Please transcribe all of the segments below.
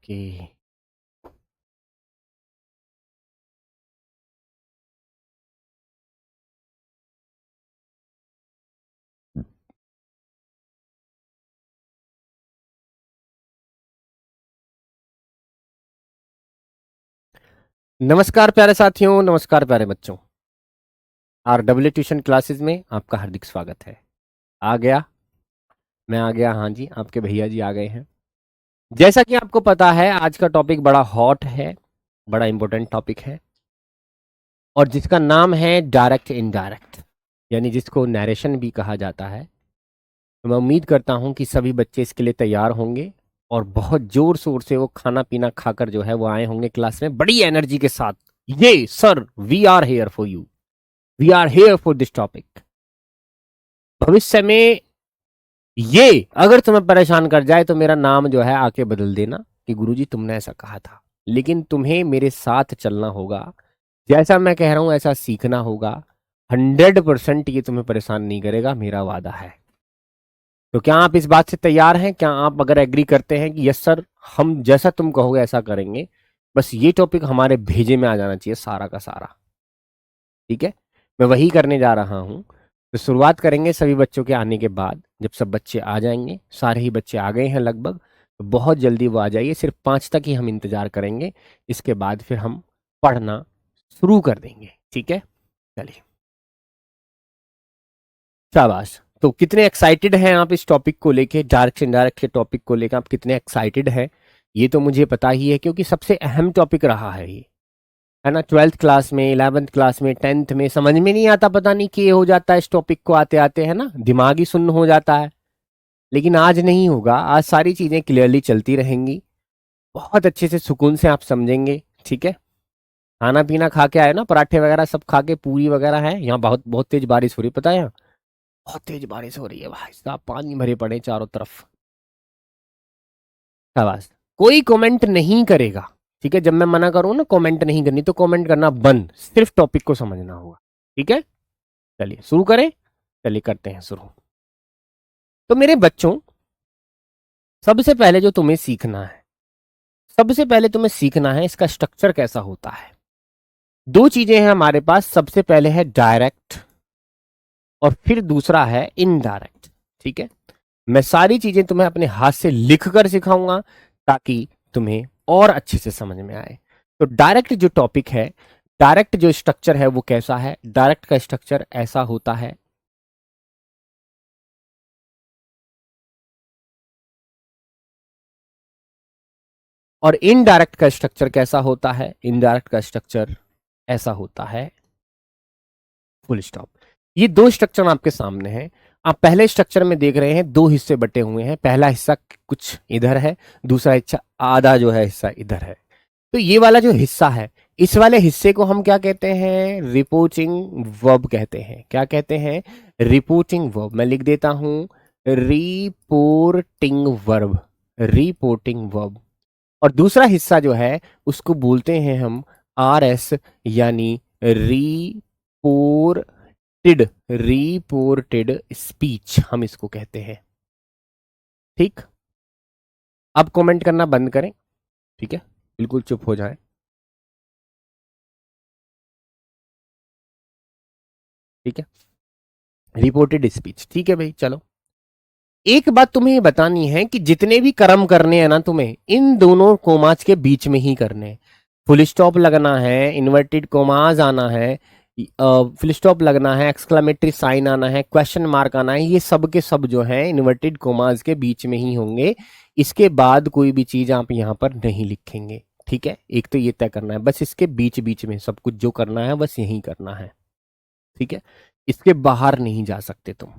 Okay. नमस्कार प्यारे साथियों, नमस्कार प्यारे बच्चों। RW ट्यूशन क्लासेस में आपका हार्दिक स्वागत है। आ गया, मैं आ गया। हाँ जी, आपके भैया जी आ गए हैं। जैसा कि आपको पता है, आज का टॉपिक बड़ा हॉट है, बड़ा इंपॉर्टेंट टॉपिक है, और जिसका नाम है डायरेक्ट इनडायरेक्ट, यानी जिसको नरेशन भी कहा जाता है। तो मैं उम्मीद करता हूं कि सभी बच्चे इसके लिए तैयार होंगे और बहुत जोर शोर से वो खाना पीना खाकर जो है वो आए होंगे क्लास में बड़ी एनर्जी के साथ। ये sir, we are here for you, we are here for this topic. भविष्य में ये अगर तुम्हें परेशान कर जाए तो मेरा नाम जो है आके बदल देना कि गुरुजी तुमने ऐसा कहा था, लेकिन तुम्हें मेरे साथ चलना होगा। जैसा मैं कह रहा हूं ऐसा सीखना होगा। 100% ये तुम्हें परेशान नहीं करेगा, मेरा वादा है। तो क्या आप इस बात से तैयार हैं? क्या आप अगर एग्री करते हैं कि यस सर, हम जैसा तुम कहोगे ऐसा करेंगे, बस ये टॉपिक हमारे भेजे में आ जाना चाहिए सारा का सारा। ठीक है, मैं वही करने जा रहा हूं। तो शुरुआत करेंगे सभी बच्चों के आने के बाद। जब सब बच्चे आ जाएंगे, सारे ही बच्चे आ गए हैं लगभग, तो बहुत जल्दी वो आ जाइए। सिर्फ 5 तक ही हम इंतजार करेंगे, इसके बाद फिर हम पढ़ना शुरू कर देंगे। ठीक है, चलिए। शाबाश। तो कितने एक्साइटेड हैं आप इस टॉपिक को लेके, डायरेक्ट इनडायरेक्ट के टॉपिक को लेकर आप कितने एक्साइटेड हैं? ये तो मुझे पता ही है, क्योंकि सबसे अहम टॉपिक रहा है ये, है ना। 12th क्लास में, 11th क्लास में, 10th में समझ में नहीं आता, पता नहीं क्या हो जाता है इस टॉपिक को आते आते, है ना, दिमाग ही सुन्न हो जाता है। लेकिन आज नहीं होगा, आज सारी चीजें क्लियरली चलती रहेंगी, बहुत अच्छे से सुकून से आप समझेंगे। ठीक है, खाना पीना खा के आए ना, पराठे वगैरह सब खा के, पूरी वगैरह है। यहाँ बहुत बहुत तेज बारिश हो रही है, पता है? यहाँ बहुत तेज बारिश हो रही है भाई साहब, पानी भरे पड़े चारों तरफ। शाबाश। कोई कमेंट नहीं करेगा, ठीक है? जब मैं मना करूँ ना कमेंट नहीं करनी, तो कमेंट करना बंद, सिर्फ टॉपिक को समझना होगा। ठीक है, चलिए शुरू करें। चलिए करते हैं शुरू। तो मेरे बच्चों, सबसे पहले जो तुम्हें सीखना है, सबसे पहले तुम्हें सीखना है इसका स्ट्रक्चर कैसा होता है। दो चीजें हैं हमारे पास, सबसे पहले है डायरेक्ट और फिर दूसरा है इनडायरेक्ट। ठीक है, मैं सारी चीजें तुम्हें अपने हाथ से लिख कर सिखाऊंगा ताकि तुम्हें और अच्छे से समझ में आए। तो डायरेक्ट जो टॉपिक है, डायरेक्ट जो स्ट्रक्चर है वो कैसा है? डायरेक्ट का स्ट्रक्चर ऐसा होता है। और इनडायरेक्ट का स्ट्रक्चर कैसा होता है? इनडायरेक्ट का स्ट्रक्चर ऐसा होता है, फुल स्टॉप। ये दो स्ट्रक्चर आपके सामने हैं। आप पहले स्ट्रक्चर में देख रहे हैं, दो हिस्से बटे हुए हैं। पहला हिस्सा कुछ इधर है, दूसरा हिस्सा आधा जो है हिस्सा इधर है। तो ये वाला जो हिस्सा है, इस वाले हिस्से को हम क्या कहते हैं? रिपोर्टिंग वर्ब कहते हैं। क्या कहते हैं? Reporting verb. मैं लिख देता हूं, रिपोर्टिंग वर्ब, रिपोर्टिंग वर्ब। और दूसरा हिस्सा जो है उसको बोलते हैं हम RS, यानी रिपोर्टेड, रिपोर्टेड स्पीच हम इसको कहते हैं। ठीक, अब कमेंट करना बंद करें। ठीक है, बिल्कुल चुप हो जाएं। ठीक है, रिपोर्टेड स्पीच। ठीक है भाई, चलो। एक बात तुम्हें ये बतानी है कि जितने भी कर्म करने हैं ना, तुम्हें इन दोनों कोमाज के बीच में ही करने हैं। फुल स्टॉप लगना है, इन्वर्टेड कोमाज आना है, फुल स्टॉप लगना है, एक्सक्लेमेटरी साइन आना है, क्वेश्चन मार्क आना है, ये सब के सब जो है इन्वर्टेड कोमाज के बीच में ही होंगे। इसके बाद कोई भी चीज आप यहाँ पर नहीं लिखेंगे। ठीक है, एक तो ये तय करना है, बस इसके बीच बीच में सब कुछ जो करना है बस यही करना है। ठीक है, इसके बाहर नहीं जा सकते तुम।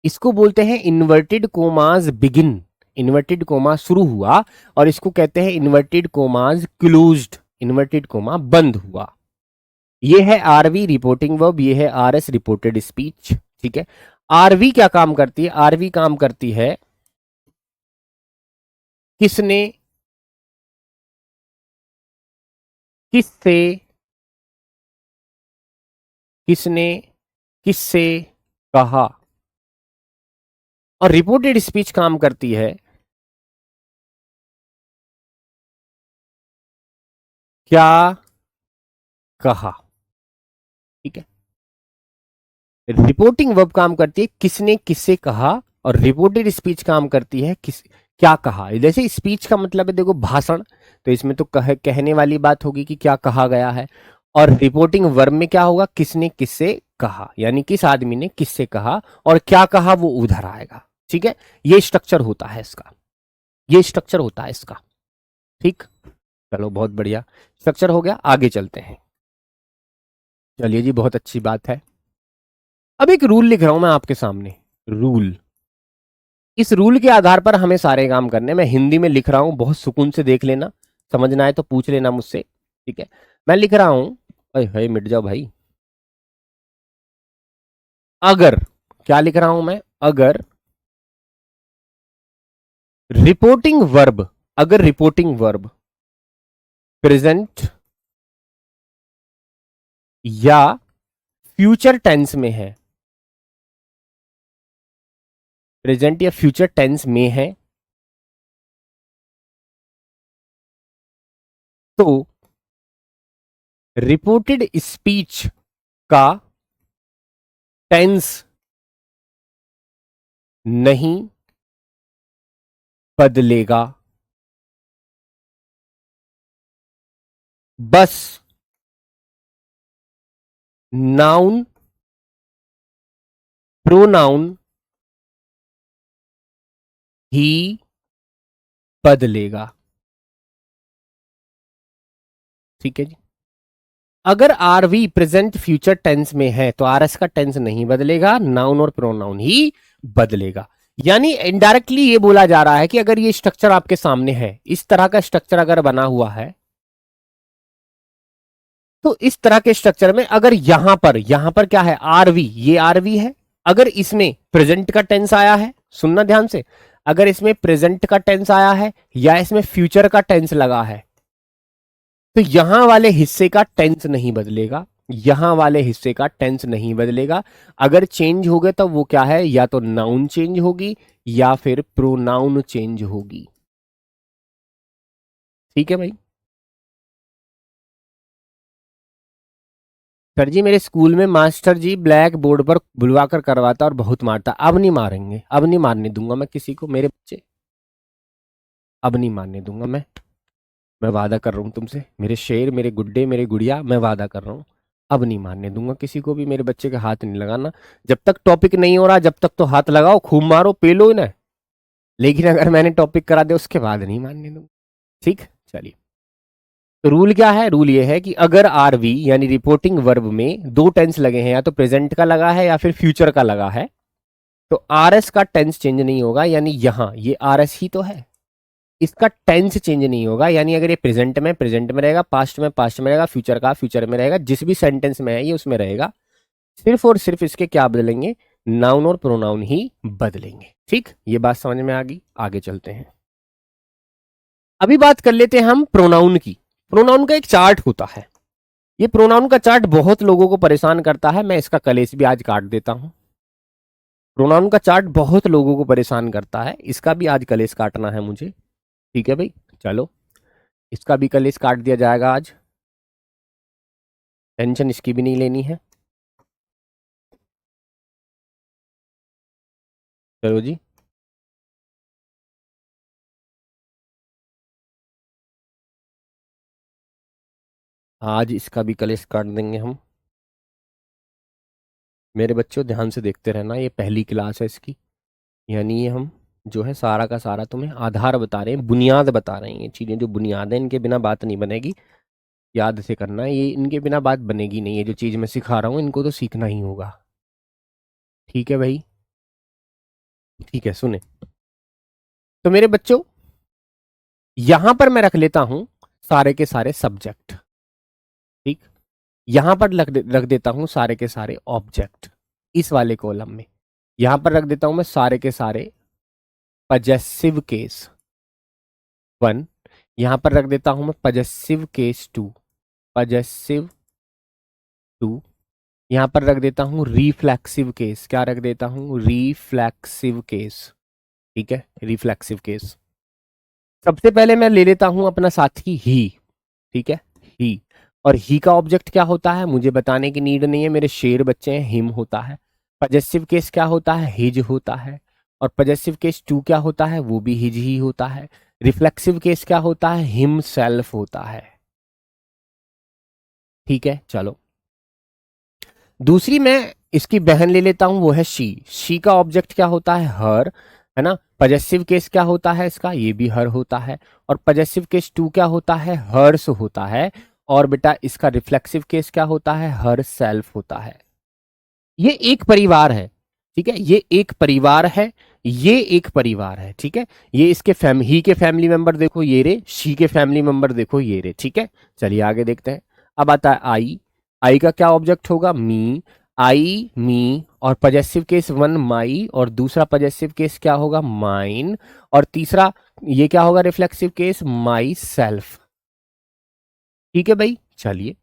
इसको बोलते हैं inverted commas begin, inverted coma शुरू हुआ, और इसको कहते हैं inverted commas closed, inverted comma बंद हुआ। ये है RV रिपोर्टिंग वर्ब, ये है RS रिपोर्टेड स्पीच। ठीक है, RV क्या काम करती है? RV काम करती है किसने, किससे, किसने, किससे कहा। और रिपोर्टेड स्पीच काम करती है क्या कहा। ठीक है, रिपोर्टिंग वर्ब काम करती है किसने किससे कहा, और रिपोर्टेड स्पीच काम करती है किस क्या कहा। जैसे स्पीच का मतलब है देखो भाषण, तो इसमें तो कहने वाली बात होगी कि क्या कहा गया है, और रिपोर्टिंग वर्ब में क्या होगा, किसने किससे कहा, यानी किस आदमी ने किससे कहा और क्या कहा वो उधर आएगा। ठीक है, ये स्ट्रक्चर होता है इसका, ये स्ट्रक्चर होता है इसका। ठीक, चलो बहुत बढ़िया स्ट्रक्चर हो गया, आगे चलते हैं। चलिए जी, बहुत अच्छी बात है। अब एक रूल लिख रहा हूं मैं आपके सामने, रूल। इस रूल के आधार पर हमें सारे काम करने, मैं हिंदी में लिख रहा हूं, बहुत सुकून से देख लेना, समझना है तो पूछ लेना मुझसे। ठीक है, मैं लिख रहा हूं, अरे भाई मिट जाओ भाई। अगर, क्या लिख रहा हूं मैं, अगर रिपोर्टिंग वर्ब, अगर रिपोर्टिंग वर्ब प्रेजेंट या फ्यूचर टेंस में है, प्रेजेंट या फ्यूचर टेंस में है, तो रिपोर्टेड स्पीच का टेंस नहीं बदलेगा, बस नाउन प्रोनाउन ही बदलेगा। ठीक है जी, अगर आरवी प्रेजेंट फ्यूचर टेंस में है तो आरएस का टेंस नहीं बदलेगा, नाउन और प्रोनाउन ही बदलेगा। यानी इनडायरेक्टली ये बोला जा रहा है कि अगर ये स्ट्रक्चर आपके सामने है, इस तरह का स्ट्रक्चर अगर बना हुआ है, तो इस तरह के स्ट्रक्चर में अगर यहां पर क्या है, आरवी, ये आरवी है, अगर इसमें प्रेजेंट का टेंस आया है, सुनना ध्यान से, अगर इसमें प्रेजेंट का टेंस आया है या इसमें फ्यूचर का टेंस लगा है, तो यहां वाले हिस्से का टेंस नहीं बदलेगा, यहां वाले हिस्से का टेंस नहीं बदलेगा। अगर चेंज हो गए तो वो क्या है, या तो नाउन चेंज होगी या फिर प्रोनाउन चेंज होगी। ठीक है भाई। सर जी मेरे स्कूल में मास्टर जी ब्लैक बोर्ड पर बुलवा कर करवाता और बहुत मारता, अब नहीं मारेंगे, अब नहीं मारने दूंगा मैं किसी को, मेरे बच्चे अब नहीं मारने दूंगा मैं वादा कर रहा हूं तुमसे, मेरे शेर, मेरे गुड्डे, मेरे गुड़िया, मैं वादा कर रहा हूं, अब नहीं मारने दूंगा किसी को भी, मेरे बच्चे के हाथ नहीं लगाना। जब तक टॉपिक नहीं हो रहा जब तक तो हाथ लगाओ, खूब मारो, पेलो इन्हें, लेकिन अगर मैंने टॉपिक करा दिया उसके बाद नहीं मारने दूंगा। ठीक, चलिए। तो रूल क्या है, रूल ये है कि अगर आरवी यानी रिपोर्टिंग वर्ब में दो टेंस लगे हैं, या तो प्रेजेंट का लगा है या फिर फ्यूचर का लगा है, तो आरएस का टेंस चेंज नहीं होगा, यानी यहां ये आरएस ही तो है, इसका टेंस चेंज नहीं होगा, यानी अगर ये प्रेजेंट में रहेगा, पास्ट में पास्ट में रहेगा, फ्यूचर का फ्यूचर में रहेगा, जिस भी सेंटेंस में है ये उसमें रहेगा, सिर्फ और सिर्फ इसके क्या बदलेंगे, नाउन और प्रोनाउन ही बदलेंगे। ठीक, ये बात समझ में आ गई, आगे चलते हैं। अभी बात कर लेते हैं हम प्रोनाउन की। प्रोनाउन का एक चार्ट होता है, ये प्रोनाउन का चार्ट बहुत लोगों को परेशान करता है, मैं इसका कलेश भी आज काट देता हूं। प्रोनाउन का चार्ट बहुत लोगों को परेशान करता है, इसका भी आज कलेश काटना है मुझे। ठीक है भाई, चलो इसका भी कलेश काट दिया जाएगा आज, टेंशन इसकी भी नहीं लेनी है। चलो जी, आज इसका भी कलेश काट देंगे हम। मेरे बच्चों ध्यान से देखते रहना, ये पहली क्लास है इसकी, यानी ये हम जो है सारा का सारा तुम्हें आधार बता रहे हैं, बुनियाद बता रहे हैं, ये चीज़ें जो बुनियाद है इनके बिना बात नहीं बनेगी, याद से करना है, ये इनके बिना बात बनेगी नहीं, ये जो चीज़ मैं सिखा रहा हूँ इनको तो सीखना ही होगा। ठीक है भाई, ठीक है, सुने। तो मेरे बच्चों यहां पर मैं रख लेता हूं सारे के सारे सब्जेक्ट, ठीक, यहां पर रख देता हूं सारे के सारे ऑब्जेक्ट, इस वाले कॉलम में यहां पर रख देता हूं मैं सारे के सारे पजेसिव केस 1, यहां पर रख देता हूं मैं पजेसिव केस 2, पजेसिव 2, यहां पर रख देता हूं रिफ्लेक्सिव केस, क्या रख देता हूं, रिफ्लेक्सिव केस। ठीक है, रिफ्लेक्सिव केस। सबसे पहले मैं ले लेता हूं अपना साथी ही, ठीक है, ही। और ही का ऑब्जेक्ट क्या होता है मुझे बताने की नीड नहीं है, मेरे शेर बच्चे हैं, हिम होता है। पजेसिव केस क्या होता है, हिज होता है। और पजेसिव केस टू क्या होता है, वो भी हिज ही होता है। रिफ्लेक्सिव केस क्या होता है, हिम सेल्फ होता है। ठीक है, चलो दूसरी मैं इसकी बहन ले लेता हूं, वो है शी का ऑब्जेक्ट क्या होता है, हर, है ना। पजेसिव केस क्या होता है इसका, ये भी हर होता है। और पजेसिव केस टू क्या होता है, हर्स होता है। और बेटा इसका रिफ्लेक्सिव केस क्या होता है, हर सेल्फ होता है। ये एक परिवार है, ठीक है, ये एक परिवार है, ये एक परिवार है, ठीक है। ये इसके ही के फैमिली मेंबर देखो ये रे, शी के फैमिली मेंबर देखो ये रे, ठीक है। चलिए आगे देखते हैं। अब आता है आई का क्या ऑब्जेक्ट होगा, मी, आई मी। और पजेसिव केस वन माई, और दूसरा पजेसिव केस क्या होगा, माइन। और तीसरा ये क्या होगा, रिफ्लेक्सिव केस माई सेल्फ। ठीक है भाई, चलिए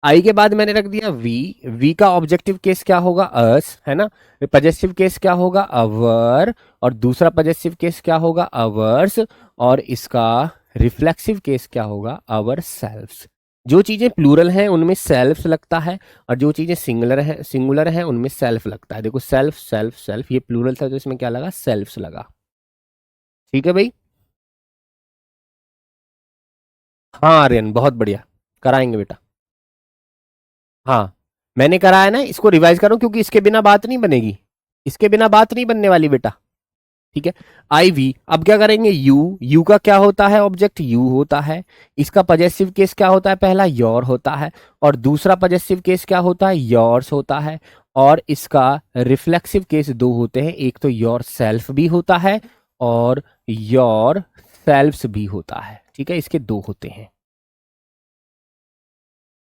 आई के बाद मैंने रख दिया वी का ऑब्जेक्टिव केस क्या होगा, अस, है ना। पजेसिव केस क्या होगा, अवर। और दूसरा पजेसिव केस क्या होगा, अवर्स। और इसका रिफ्लेक्सिव केस क्या होगा, अवर सेल्फ्स। जो चीजें प्लूरल हैं उनमें सेल्फ लगता है, और जो चीजें सिंगुलर हैं उनमें सेल्फ लगता है। देखो सेल्फ सेल्फ सेल्फ, ये प्लूरल था तो इसमें क्या लगा, सेल्फ्स लगा। ठीक है भाई, हाँ आर्यन बहुत बढ़िया, कराएंगे बेटा। हाँ मैंने कराया ना, इसको रिवाइज करो क्योंकि इसके बिना बात नहीं बनेगी, इसके बिना बात नहीं बनने वाली बेटा। ठीक है, आई वी, अब क्या करेंगे, यू का क्या होता है ऑब्जेक्ट, यू होता है। इसका पजेसिव केस क्या होता है, पहला योर होता है। और दूसरा पजेसिव केस क्या होता है, योर्स होता है। और इसका रिफ्लेक्सिव केस दो होते हैं, एक तो योर सेल्फ भी होता है और योर सेल्फ्स भी होता है। ठीक है, इसके दो होते हैं।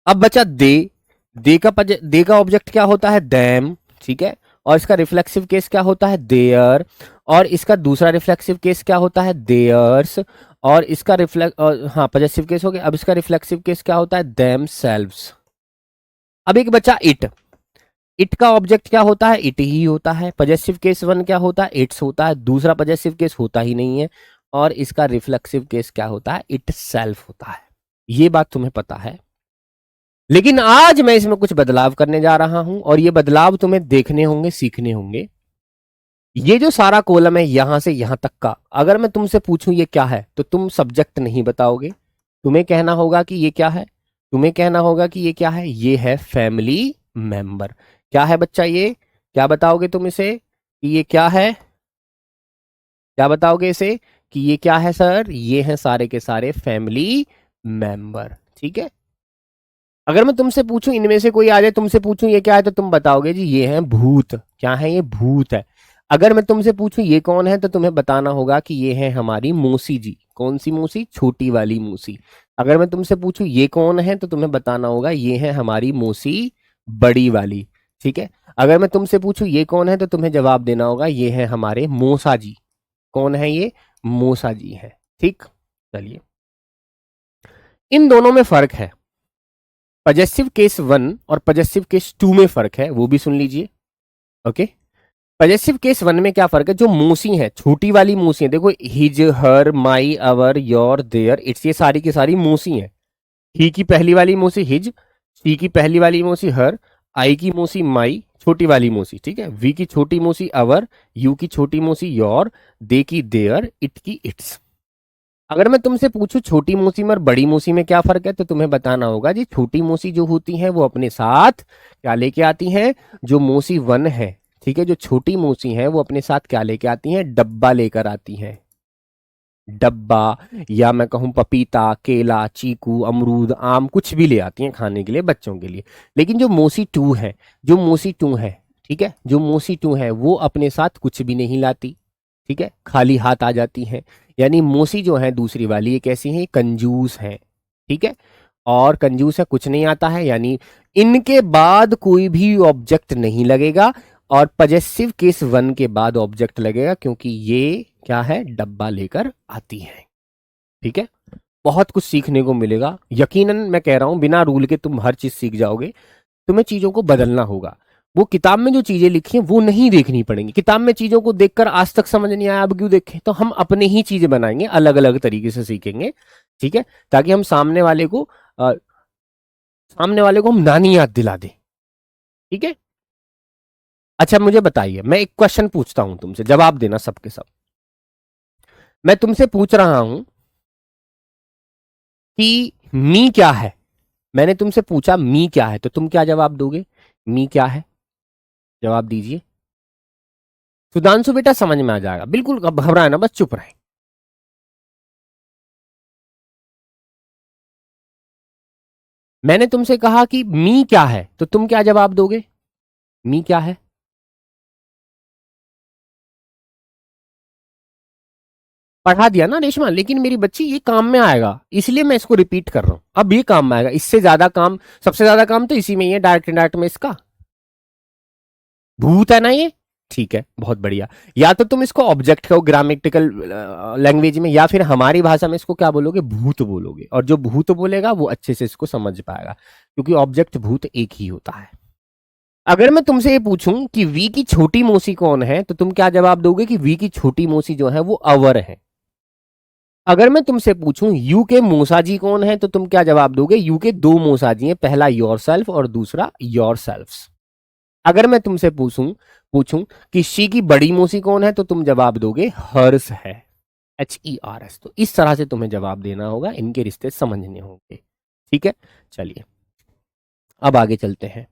अब बचा दे का ऑब्जेक्ट क्या होता है, देम, ठीक है। और इसका रिफ्लेक्सिव केस क्या होता है, देयर। और इसका दूसरा रिफ्लेक्सिव केस क्या होता है, देयर्स। और इसका हाँ पजेसिव केस हो गया। अब इसका रिफ्लेक्सिव केस क्या होता है, देम सेल्व्स। अब एक बचा इट का ऑब्जेक्ट क्या होता है, इट ही होता है। पजेसिव केस वन क्या होता है, इट्स होता है। दूसरा पजेसिव केस होता ही नहीं है। और इसका रिफ्लेक्सिव केस क्या होता है, इट सेल्फ होता है। ये बात तुम्हें पता है, लेकिन आज मैं इसमें कुछ बदलाव करने जा रहा हूं, और ये बदलाव तुम्हें देखने होंगे, सीखने होंगे। ये जो सारा कॉलम है यहां से यहां तक का, अगर मैं तुमसे पूछूं ये क्या है, तो तुम सब्जेक्ट नहीं बताओगे। तुम्हें कहना होगा कि ये क्या है, तुम्हें कहना होगा कि ये क्या है, ये है फैमिली मेंबर। क्या है बच्चा ये, क्या बताओगे तुम इसे कि ये क्या है, क्या बताओगे इसे कि ये क्या है सर, ये है सारे के सारे फैमिली मेंबर। ठीक है, अगर मैं तुमसे पूछूं इनमें से कोई आ जाए, तुमसे पूछूं ये क्या है, तो तुम बताओगे जी ये है भूत। क्या है, ये भूत है। अगर मैं तुमसे पूछूं ये कौन है, तो तुम्हें बताना होगा कि ये है हमारी मौसी जी। कौन सी मौसी, छोटी वाली मौसी। अगर मैं तुमसे पूछूं ये कौन है, तो तुम्हें बताना होगा ये है हमारी मौसी बड़ी वाली। ठीक है, अगर मैं तुमसे पूछूं ये कौन है, तो तुम्हें जवाब देना होगा ये है हमारे मौसा जी। कौन है ये, मौसा जी है। ठीक, चलिए इन दोनों में फर्क है। पजेसिव केस वन और पजेसिव केस टू में फर्क है, वो भी सुन लीजिए। ओके, पजेसिव केस वन में क्या फर्क है, जो मूसी है, छोटी वाली मूसी है, देखो his, her, my, our, your, their, its, ये सारी की सारी मूसी है। ही की पहली वाली मूसी हिज, सी की पहली वाली मूसी हर, आई की मूसी माई, छोटी वाली मूसी, ठीक है। वी की छोटी मूसी अवर, यू की छोटी मूसी योर, दे की देयर, इट की इट्स। अगर मैं तुमसे पूछूं छोटी मूसी में और बड़ी मूसी में क्या फर्क है, तो तुम्हें बताना होगा जी छोटी मूसी जो होती हैं वो अपने साथ क्या लेके आती हैं, जो मूसी वन है, ठीक है, जो छोटी मूसी है वो अपने साथ क्या लेके आती हैं, डब्बा लेकर आती हैं। डब्बा, या मैं कहूं पपीता, केला, चीकू, अमरूद, आम, कुछ भी ले आती हैं खाने के लिए बच्चों के लिए। लेकिन जो मूसी टू है, जो मूसी टू है, ठीक है, जो मूसी टू है वो अपने साथ कुछ भी नहीं लाती। ठीक है, खाली हाथ आ जाती हैं। यानी मूसी जो है दूसरी वाली ये कैसी है, कंजूस है। ठीक है, और कंजूस है, कुछ नहीं आता है, यानी इनके बाद कोई भी ऑब्जेक्ट नहीं लगेगा। और पजेसिव केस वन के बाद ऑब्जेक्ट लगेगा, क्योंकि ये क्या है, डब्बा लेकर आती है। ठीक है, बहुत कुछ सीखने को मिलेगा, यकीनन मैं कह रहा हूं, बिना रूल के तुम हर चीज सीख जाओगे। तुम्हें चीजों को बदलना होगा। वो किताब में जो चीजें लिखी हैं वो नहीं देखनी पड़ेंगी। किताब में चीजों को देखकर आज तक समझ नहीं आया, अब क्यों देखें, तो हम अपने ही चीजें बनाएंगे, अलग अलग तरीके से सीखेंगे। ठीक है, ताकि हम सामने वाले को सामने वाले को हम नानी याद दिला दें। ठीक है, अच्छा मुझे बताइए, मैं एक क्वेश्चन पूछता हूं तुमसे, जवाब देना सबके सब। मैं तुमसे पूछ रहा हूं कि मी क्या है। मैंने तुमसे पूछा मी क्या है, तो तुम क्या जवाब दोगे? मी क्या है, जवाब दीजिए। सुधांशु बेटा समझ में आ जाएगा, बिल्कुल घबराए ना, बस चुप रहे। मैंने तुमसे कहा कि मी क्या है, तो तुम क्या जवाब दोगे? मी क्या है? पढ़ा दिया ना रेशमा, लेकिन मेरी बच्ची ये काम में आएगा, इसलिए मैं इसको रिपीट कर रहा हूं। अब ये काम में आएगा, इससे ज्यादा काम, सबसे ज्यादा काम तो इसी में ही है, डायरेक्ट इनडायरेक्ट में इसका। भूत है ना ये, ठीक है, बहुत बढ़िया। या तो तुम इसको ऑब्जेक्ट कहो ग्रामेटिकल लैंग्वेज में, या फिर हमारी भाषा में इसको क्या बोलोगे? भूत बोलोगे। और जो भूत बोलेगा वो अच्छे से इसको समझ पाएगा, क्योंकि ऑब्जेक्ट भूत एक ही होता है। अगर मैं तुमसे ये पूछूं कि वी की छोटी मौसी कौन है, तो तुम क्या जवाब दोगे? कि वी की छोटी मौसी जो है वो अवर है। अगर मैं तुमसे पूछूं यू के मौसाजी कौन है, तो तुम क्या जवाब दोगे? यू के दो मौसाजी हैं, पहला योर सेल्फ और दूसरा योर सेल्फ्स। अगर मैं तुमसे पूछूं पूछूं कि शी की बड़ी मौसी कौन है, तो तुम जवाब दोगे हर्स है, HERS। तो इस तरह से तुम्हें जवाब देना होगा, इनके रिश्ते समझने होंगे। ठीक है, चलिए अब आगे चलते हैं।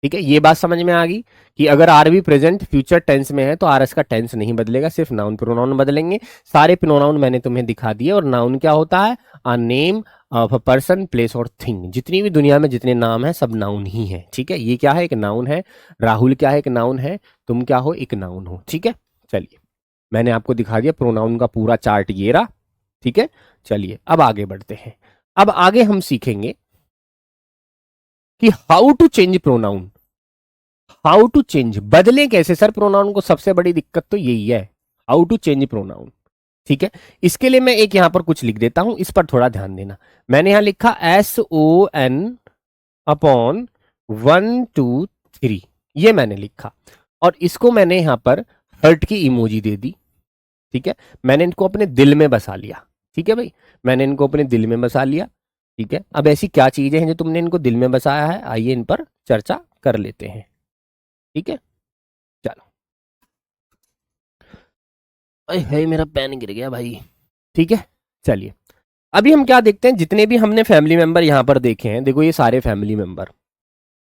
ठीक है, ये बात समझ में आ गई कि अगर are be present future tense में है तो आर एस का टेंस नहीं बदलेगा, सिर्फ नाउन प्रोनाउन बदलेंगे। सारे प्रोनाउन मैंने तुम्हें दिखा दिए। और नाउन क्या होता है? A name of a person, place और थिंग। जितनी भी दुनिया में जितने नाम हैं सब नाउन ही है। ठीक है, ये क्या है? एक नाउन है। राहुल क्या है? एक नाउन है। तुम क्या हो? एक नाउन हो। ठीक है, चलिए मैंने आपको दिखा दिया प्रोनाउन का पूरा चार्ट, ये रहा। ठीक है, चलिए अब आगे बढ़ते हैं। अब आगे हम सीखेंगे कि how to change pronoun. How to change, बदले कैसे सर प्रोनाउन को? सबसे बड़ी दिक्कत तो यही है, हाउ टू चेंज प्रोनाउन। ठीक है, इसके लिए मैं एक यहां पर कुछ लिख देता हूं, इस पर थोड़ा ध्यान देना। मैंने यहां लिखा SON अपॉन 1 2 3, ये मैंने लिखा। और इसको मैंने यहां पर हर्ट की इमोजी दे दी। ठीक है, मैंने इनको अपने दिल में बसा लिया। ठीक है भाई, मैंने इनको अपने दिल में बसा लिया। ठीक है, अब ऐसी क्या चीजें हैं जो तुमने इनको दिल में बसाया है, आइए इन पर चर्चा कर लेते हैं। ठीक है, चलो। अरे है, मेरा पेन गिर गया भाई। ठीक है, चलिए अभी हम क्या देखते हैं, जितने भी हमने फैमिली मेंबर यहाँ पर देखे हैं, देखो ये सारे फैमिली मेंबर,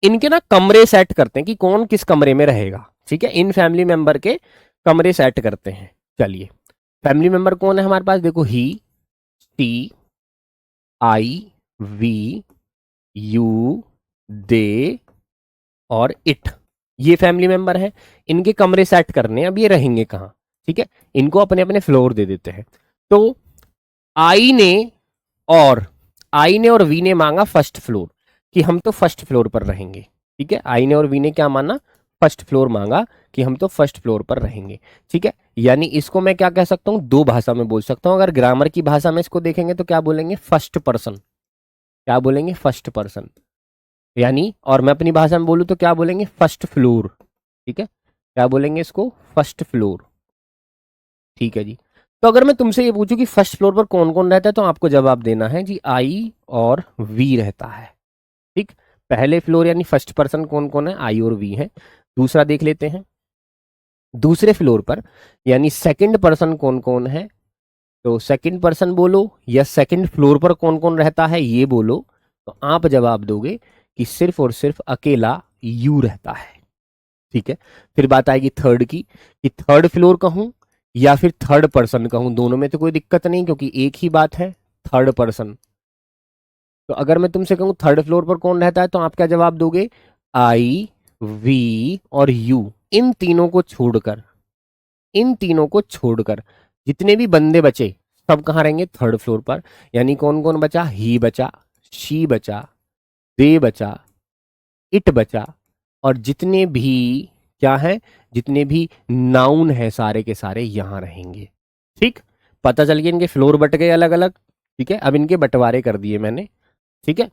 इनके ना कमरे सेट करते हैं कि कौन किस कमरे में रहेगा। ठीक है, इन फैमिली मेंबर के कमरे सेट करते हैं। चलिए, फैमिली मेंबर कौन है हमारे पास? देखो ही, टी, आई, वी, यू, दे और इट, ये फैमिली मेंबर है। इनके कमरे सेट करने हैं, अब ये रहेंगे कहाँ? ठीक है, इनको अपने अपने फ्लोर दे देते हैं। तो आई ने और वी ने मांगा फर्स्ट फ्लोर, कि हम तो फर्स्ट फ्लोर पर रहेंगे। ठीक है, आई ने और वी ने क्या माना? फर्स्ट फ्लोर मांगा, कि हम तो फर्स्ट फ्लोर पर रहेंगे। ठीक है, यानी इसको मैं क्या कह सकता हूं? दो भाषा में बोल सकता हूं। अगर ग्रामर की भाषा में इसको देखेंगे तो क्या बोलेंगे? First person. क्या बोलेंगे? First person. यानी और मैं अपनी भाषा में बोलूं तो क्या बोलेंगे? First floor. ठीक है, क्या बोलेंगे इसको? First floor. ठीक है जी। तो अगर मैं तुमसे ये पूछूं कि फर्स्ट फ्लोर पर कौन कौन रहता है, तो आपको जवाब देना है जी आई और वी रहता है। ठीक, पहले फ्लोर यानी फर्स्ट पर्सन कौन कौन है? आई और वी है। दूसरा देख लेते हैं, दूसरे फ्लोर पर यानी सेकंड पर्सन कौन कौन है? तो सेकंड पर्सन बोलो, या सेकंड फ्लोर पर कौन कौन रहता है ये बोलो। तो आप जवाब दोगे कि सिर्फ और सिर्फ अकेला यू रहता है। ठीक है, फिर बात आएगी थर्ड की, कि थर्ड फ्लोर कहूं या फिर थर्ड पर्सन कहूं, दोनों में तो कोई दिक्कत नहीं, क्योंकि एक ही बात है, थर्ड पर्सन। तो अगर मैं तुमसे कहूं थर्ड फ्लोर पर कौन रहता है, तो आप क्या जवाब दोगे? आई, वी और यू, इन तीनों को छोड़कर, इन तीनों को छोड़कर जितने भी बंदे बचे सब कहाँ रहेंगे? थर्ड फ्लोर पर। यानी कौन कौन बचा? ही बचा, शी बचा, दे बचा, इट बचा, और जितने भी क्या है, जितने भी नाउन है सारे के सारे यहां रहेंगे। ठीक, पता चल गया इनके फ्लोर बट गए अलग अलग। ठीक है, अब इनके बंटवारे कर दिए मैंने। ठीक है,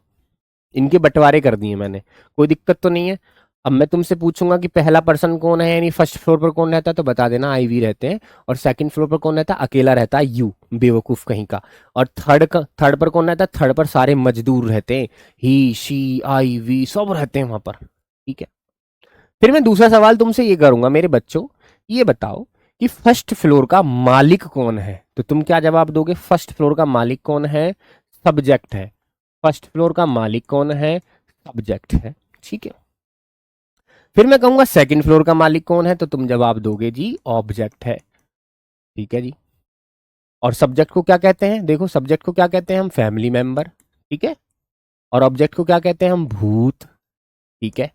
इनके बंटवारे कर दिए मैंने, कोई दिक्कत तो नहीं है। अब मैं तुमसे पूछूंगा कि पहला पर्सन कौन है, यानी फर्स्ट फ्लोर पर कौन रहता है, तो बता देना आईवी रहते हैं। और सेकंड फ्लोर पर कौन रहता है, अकेला रहता है यू, बेवकूफ कहीं का। और थर्ड पर कौन रहता है, थर्ड पर सारे मजदूर रहते हैं, ही शी आई वी सब रहते हैं वहां पर। ठीक है, फिर मैं दूसरा सवाल तुमसे ये करूंगा मेरे बच्चों, ये बताओ कि फर्स्ट फ्लोर का मालिक कौन है। तो तुम क्या जवाब दोगे, फर्स्ट फ्लोर का मालिक कौन है, सब्जेक्ट है। फर्स्ट फ्लोर का मालिक कौन है, सब्जेक्ट है। ठीक है, फिर मैं कहूंगा सेकंड फ्लोर का मालिक कौन है, तो तुम जवाब दोगे जी ऑब्जेक्ट है। ठीक है जी, और सब्जेक्ट को क्या कहते हैं, देखो सब्जेक्ट को क्या कहते हैं हम, फैमिली मेंबर। ठीक है, और ऑब्जेक्ट को क्या कहते हैं हम, भूत। ठीक है,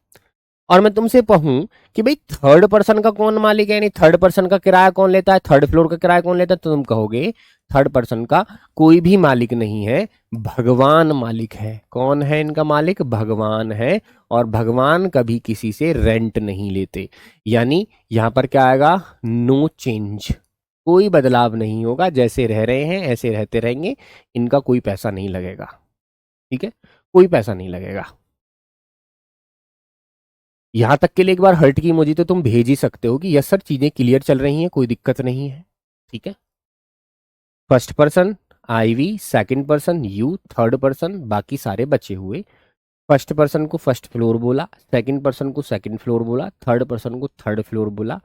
और मैं तुमसे कहूं कि भाई थर्ड पर्सन का कौन मालिक है, यानी थर्ड पर्सन का किराया कौन लेता है, थर्ड फ्लोर का किराया कौन लेता है, तो तुम कहोगे थर्ड पर्सन का कोई भी मालिक नहीं है, भगवान मालिक है। कौन है इनका मालिक, भगवान है। और भगवान कभी किसी से रेंट नहीं लेते, यानी यहां पर क्या आएगा, नो चेंज, कोई बदलाव नहीं होगा, जैसे रह रहे हैं ऐसे रहते रहेंगे, इनका कोई पैसा नहीं लगेगा। ठीक है, कोई पैसा नहीं लगेगा। यहां तक के लिए एक बार हर्ट की इमोजी तो तुम भेज ही सकते हो कि यस सर चीजें क्लियर चल रही हैं, कोई दिक्कत नहीं है। ठीक है, first person I we, second person you, third person बाकी सारे बचे हुए। फर्स्ट पर्सन को फर्स्ट फ्लोर बोला, सेकंड पर्सन को सेकंड फ्लोर बोला, थर्ड पर्सन को थर्ड फ्लोर बोला।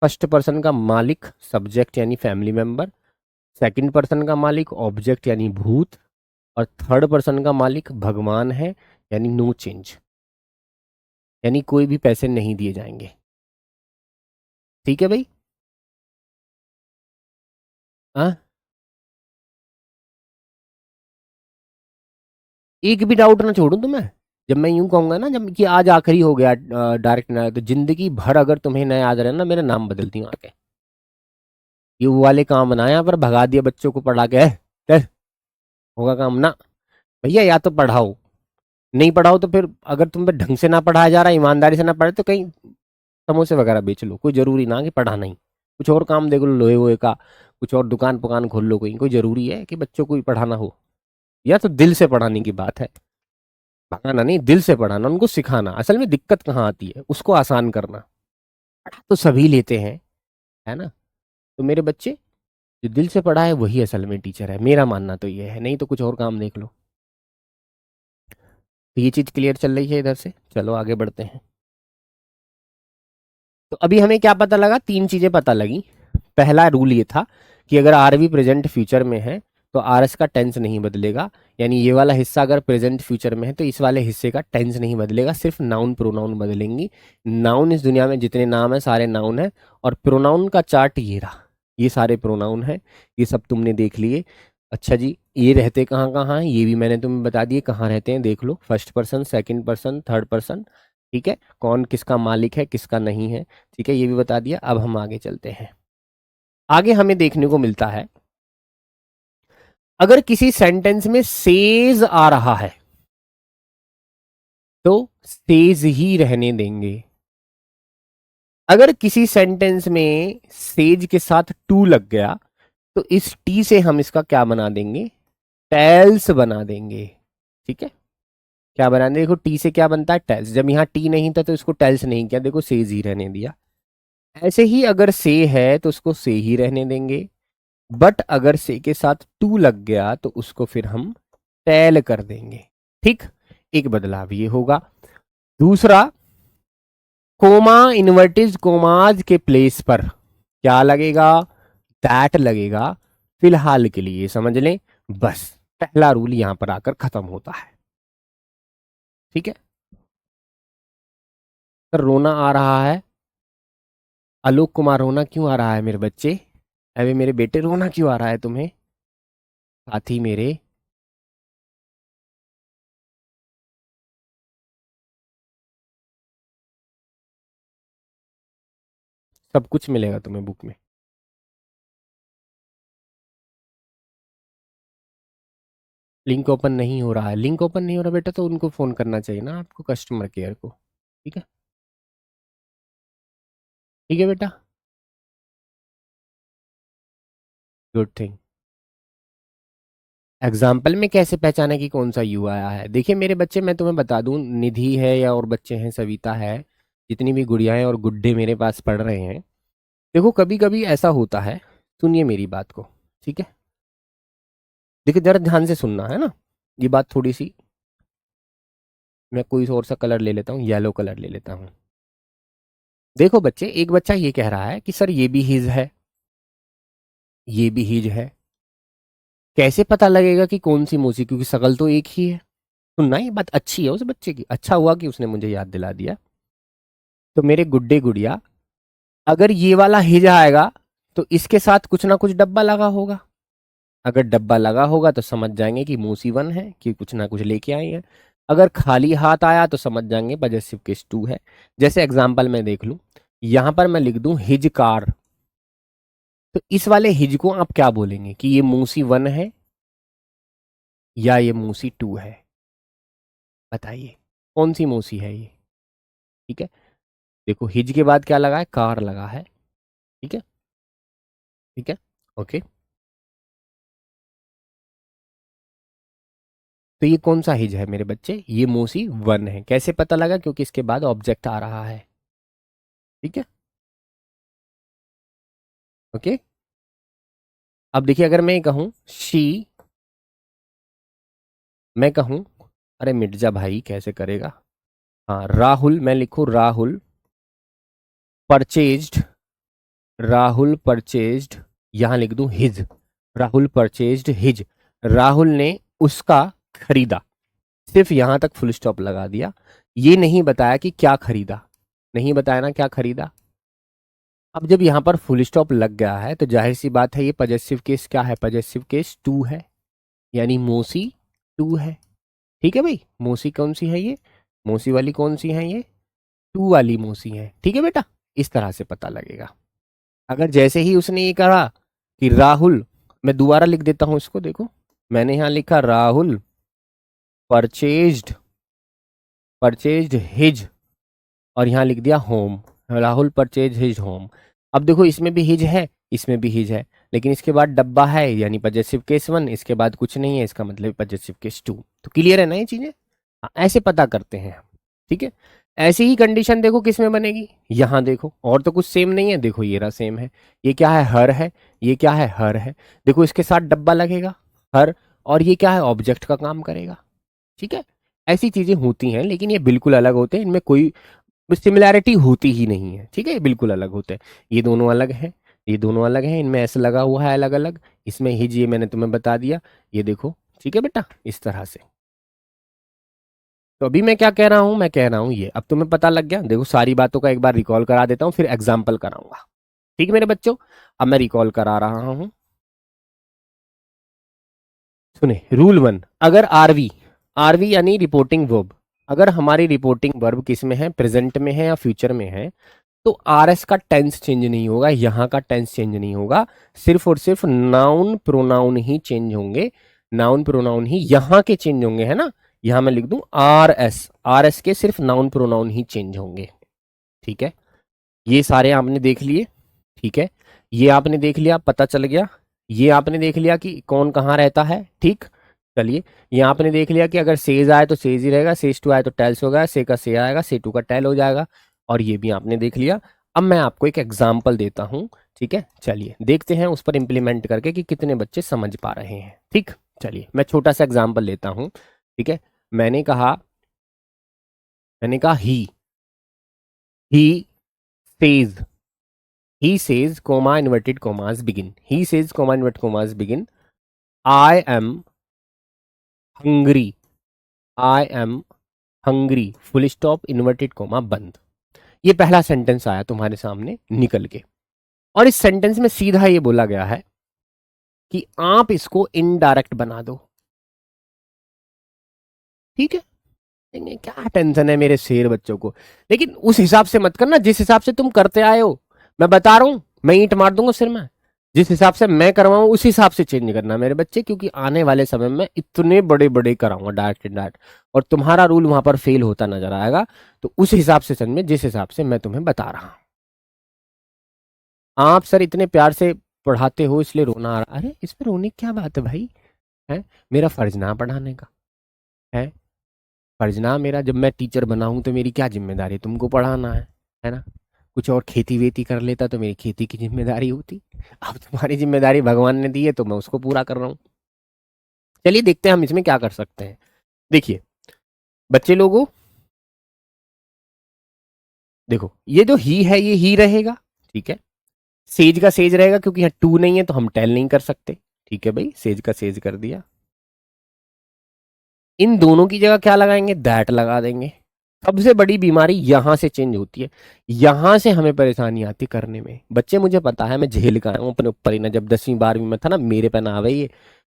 फर्स्ट पर्सन का मालिक सब्जेक्ट यानी फैमिली मेंबर, सेकंड पर्सन का मालिक ऑब्जेक्ट यानी भूत, और थर्ड पर्सन का मालिक भगवान है, यानी नो चेंज, यानी कोई भी पैसे नहीं दिए जाएंगे। ठीक है भाई, हाँ, एक भी डाउट ना छोड़ूं तुम्हें। जब मैं यूं कहूंगा ना, जब कि आज आखिरी हो गया डायरेक्ट ना, तो जिंदगी भर अगर तुम्हें न याद रहे ना, मेरा नाम बदलती हूँ आके। ये वो वाले काम बनाया पर भगा दिया बच्चों को पढ़ा के, चल होगा काम ना। भैया या तो पढ़ाओ, नहीं पढ़ाओ तो फिर अगर तुम पे ढंग से ना पढ़ाया जा रहा है, ईमानदारी से ना पढ़े, तो कहीं समोसे वगैरह बेच लो, कोई जरूरी ना कि पढ़ाना ही, कुछ और काम देख लो लोहे वोहे का, कुछ और दुकान पुकान खोल लो, कोई कोई जरूरी है कि बच्चों को ही पढ़ाना हो। या तो दिल से पढ़ाने की बात है, भगाना नहीं, दिल से पढ़ाना, उनको सिखाना, असल में दिक्कत कहाँ आती है उसको आसान करना। पढ़ा तो सभी लेते हैं, है ना। तो मेरे बच्चे, जो दिल से पढ़ा है वही असल में टीचर है, मेरा मानना तो ये है, नहीं तो कुछ और काम देख लो। तो ये चीज क्लियर चल रही है इधर से, चलो आगे बढ़ते हैं। तो अभी हमें क्या पता लगा, तीन चीजें पता लगी। पहला रूल ये था कि अगर आरवी प्रेजेंट फ्यूचर में है तो आरएस का टेंस नहीं बदलेगा, यानी ये वाला हिस्सा अगर प्रेजेंट फ्यूचर में है तो इस वाले हिस्से का टेंस नहीं बदलेगा, सिर्फ नाउन प्रोनाउन बदलेंगी। नाउन इस दुनिया में जितने नाम है सारे नाउन है, और प्रोनाउन का चार्ट ये रहा, ये सारे प्रोनाउन है, ये सब तुमने देख लिए। अच्छा जी, ये रहते कहाँ कहाँ हैं ये भी मैंने तुम्हें बता दिए, कहाँ रहते हैं देख लो, first person, second person, third person. ठीक है, कौन किसका मालिक है किसका नहीं है, ठीक है, ये भी बता दिया। अब हम आगे चलते हैं। आगे हमें देखने को मिलता है, अगर किसी सेंटेंस में सेज आ रहा है तो सेज ही रहने देंगे। अगर किसी सेंटेंस में सेज के साथ टू लग गया तो इस टी से हम इसका क्या बना देंगे, टेल्स बना देंगे। ठीक है, क्या बना देंगे, देखो टी से क्या बनता है, टेल्स। जब यहाँ टी नहीं था तो इसको टेल्स नहीं किया, देखो सेज ही रहने दिया। ऐसे ही अगर से है तो उसको से ही रहने देंगे, बट अगर से के साथ टू लग गया तो उसको फिर हम टेल कर देंगे। ठीक, एक बदलाव ये होगा। दूसरा, कोमा इन्वर्टिज कोमाज के प्लेस पर क्या लगेगा, दैट लगेगा, फिलहाल के लिए समझ लें। बस पहला रूल यहां पर आकर खत्म होता है। ठीक है, तो रोना आ रहा है, आलोक कुमार रोना क्यों आ रहा है मेरे बच्चे, अरे मेरे बेटे रोना क्यों आ रहा है तुम्हें, साथी मेरे। सब कुछ मिलेगा तुम्हें बुक में। लिंक ओपन नहीं हो रहा है, लिंक ओपन नहीं हो रहा बेटा, तो उनको फोन करना चाहिए ना आपको, कस्टमर केयर को। ठीक है, ठीक है बेटा, गुड थिंग। एग्जाम्पल में कैसे पहचाने कि कौन सा यू आया है? देखिए मेरे बच्चे, मैं तुम्हें बता दूं, निधि है या और बच्चे हैं, सविता है, जितनी भी गुड़िया हैं और गुड्डे मेरे पास पढ़ रहे हैं, देखो कभी कभी ऐसा होता है, सुनिए मेरी बात को, ठीक है? देखिए जरा ध्यान से सुनना है ना, ये बात थोड़ी सी, मैं कोई और सा कलर ले लेता हूँ, येलो कलर ले लेता हूँ। देखो बच्चे, एक बच्चा ये कह रहा है कि सर ये भी हिज है, ये भी हिज है, कैसे पता लगेगा कि कौन सी मौसी, क्योंकि शकल तो एक ही है। सुनना, ये बात अच्छी है उस बच्चे की, अच्छा हुआ कि उसने मुझे याद दिला दिया। तो मेरे गुड्डे गुड़िया, अगर ये वाला हिज आएगा तो इसके साथ कुछ ना कुछ डब्बा लगा होगा। अगर डब्बा लगा होगा तो समझ जाएंगे कि मूसी वन है, कि कुछ ना कुछ लेके आई है। अगर खाली हाथ आया तो समझ जाएंगे पजेसिव केस टू है। जैसे एग्जाम्पल में देख लूं, यहां पर मैं लिख दूं हिज कार, तो इस वाले हिज को आप क्या बोलेंगे कि ये मूसी वन है या ये मूसी टू है? बताइए कौन सी मूसी है ये? ठीक है, देखो हिज के बाद क्या लगा है? कार लगा है। ठीक है, ठीक है, ओके। तो ये कौन सा हिज है मेरे बच्चे? ये मूसी वन है। कैसे पता लगा? क्योंकि इसके बाद ऑब्जेक्ट आ रहा है। ठीक है, ओके। अब देखिए, अगर मैं कहूं शी, मैं कहूं, अरे मिट जा भाई, कैसे करेगा? हाँ, राहुल, मैं लिखूं राहुल परचेज्ड, राहुल परचेज्ड, यहां लिख दूं his, Rahul purchased his, Rahul ने उसका खरीदा। सिर्फ यहां तक फुल स्टॉप लगा दिया, ये नहीं बताया कि क्या खरीदा, नहीं बताया ना क्या खरीदा। अब जब यहां पर फुल स्टॉप लग गया है तो जाहिर सी बात है, ये पजेसिव केस क्या है? पजेसिव केस टू है, यानी मोसी टू है। ठीक है भाई, मोसी कौन सी है ये? मोसी वाली कौन सी है ये? टू वाली मोसी है। ठीक है बेटा, इस तरह से पता लगेगा। अगर जैसे ही उसने ये कहा कि राहुल, मैं दोबारा लिख देता हूं इसको, देखो मैंने यहां लिखा राहुल परचेज्ड, परचेज्ड हिज, और यहां लिख दिया home, Rahul purchase his home. अब देखो इसमें भी हिज है, इसमें भी हिज है, लेकिन इसके बाद डब्बा है, यानी पजेसिव केस वन, इसके बाद कुछ नहीं है, इसका मतलब पजेसिव केस टू। तो क्लियर है ना ये चीजें? हाँ, ऐसे पता करते हैं। ठीक है, ऐसी ही कंडीशन देखो किस में बनेगी, यहां देखो, और तो कुछ सेम नहीं है, देखो ये रहा सेम है। ये क्या है? हर है। ये क्या है? हर है। देखो इसके साथ डब्बा लगेगा, हर, और ये क्या है? ऑब्जेक्ट का काम करेगा। ठीक है, ऐसी चीजें होती हैं, लेकिन ये बिल्कुल अलग होते हैं, इनमें कोई सिमिलैरिटी होती ही नहीं है। ठीक है, ये बिल्कुल अलग होते हैं। ये दोनों अलग हैं, ये दोनों अलग हैं, इनमें ऐसे लगा हुआ है अलग अलग, इसमें हिज, ये मैंने तुम्हें बता दिया, ये देखो। ठीक है बेटा, इस तरह से। तो अभी मैं क्या कह रहा हूं? मैं कह रहा हूं ये, अब तुम्हें पता लग गया। देखो सारी बातों का एक बार रिकॉल करा देता हूं, फिर एग्जाम्पल कराऊंगा। ठीक है मेरे बच्चों, अब मैं रिकॉल करा रहा हूं। सुने, रूल वन, अगर आरवी, आरवी यानी रिपोर्टिंग वर्ब, अगर हमारी रिपोर्टिंग वर्ब किस में है? प्रेजेंट में है या फ्यूचर में है, तो आर एस का टेंस चेंज नहीं होगा, यहां का टेंस चेंज नहीं होगा, सिर्फ और सिर्फ नाउन प्रोनाउन ही चेंज होंगे। नाउन प्रोनाउन ही यहां के चेंज होंगे, है ना? यहां मैं लिख दूं आर एस, आर एस के सिर्फ नाउन प्रोनाउन ही चेंज होंगे। ठीक है, ये सारे आपने देख लिए। ठीक है, ये आपने देख लिया, पता चल गया। ये आपने देख लिया कि कौन कहाँ रहता है। ठीक, चलिए, ये आपने देख लिया कि अगर सेज आए तो सेज ही रहेगा, सेज टू आए तो टेल्स होगा, से का से आएगा, से टू का टेल हो जाएगा। और ये भी आपने देख लिया। अब मैं आपको एक एग्जाम्पल देता हूं। ठीक है, चलिए देखते हैं उस पर इम्प्लीमेंट करके कि कितने बच्चे समझ पा रहे हैं। ठीक, चलिए मैं छोटा सा एग्जाम्पल लेता हूं। ठीक है, मैंने कहा, मैंने कहा he says, he says comma inverted commas begin, he says comma inverted commas begin, I am hungry, I am hungry full stop inverted comma बंद। ये पहला सेंटेंस आया तुम्हारे सामने निकल के, और इस सेंटेंस में सीधा ये बोला गया है कि आप इसको इनडायरेक्ट बना दो। ठीक है, क्या टेंशन है मेरे शेर बच्चों को, लेकिन उस हिसाब से मत करना जिस हिसाब से तुम करते आए हो। मैं बता रहा हूं, मैं ईंट मार दूंगा सिर में। जिस हिसाब से मैं करवाऊं उस हिसाब से चेंज करना मेरे बच्चे, क्योंकि आने वाले समय में इतने बड़े बड़े कराऊंगा डायरेक्ट इनडायरेक्ट, और तुम्हारा रूल वहां पर फेल होता नजर आएगा। तो उस हिसाब से समझ, जिस हिसाब से मैं तुम्हें बता रहा हूं। आप सर इतने प्यार से पढ़ाते हो इसलिए रोना आ रहा। अरे इसमें रोने की क्या बात है भाई? है, मेरा फर्ज ना पढ़ाने का है, फर्ज ना मेरा, जब मैं टीचर बना हूं तो मेरी क्या जिम्मेदारी, तुमको पढ़ाना है ना। कुछ और खेती वेती कर लेता तो मेरी खेती की जिम्मेदारी होती। अब तुम्हारी जिम्मेदारी भगवान ने दी है तो मैं उसको पूरा कर रहा हूँ। चलिए देखते हैं हम इसमें क्या कर सकते हैं। देखिए बच्चे लोगों, देखो ये जो ही है ये ही रहेगा, ठीक है। सेज का सेज रहेगा क्योंकि यहाँ टू नहीं है तो हम टेल नहीं कर सकते, ठीक है भाई, सेज का सेज कर दिया। इन दोनों की जगह क्या लगाएंगे, दैट लगा देंगे। सबसे बड़ी बीमारी यहां से चेंज होती है, यहां से हमें परेशानी आती करने में। बच्चे मुझे पता है, मैं झेल का हूं अपने ऊपर ही ना, जब 10वीं 12वीं में था ना, मेरे पे ना आवे ये,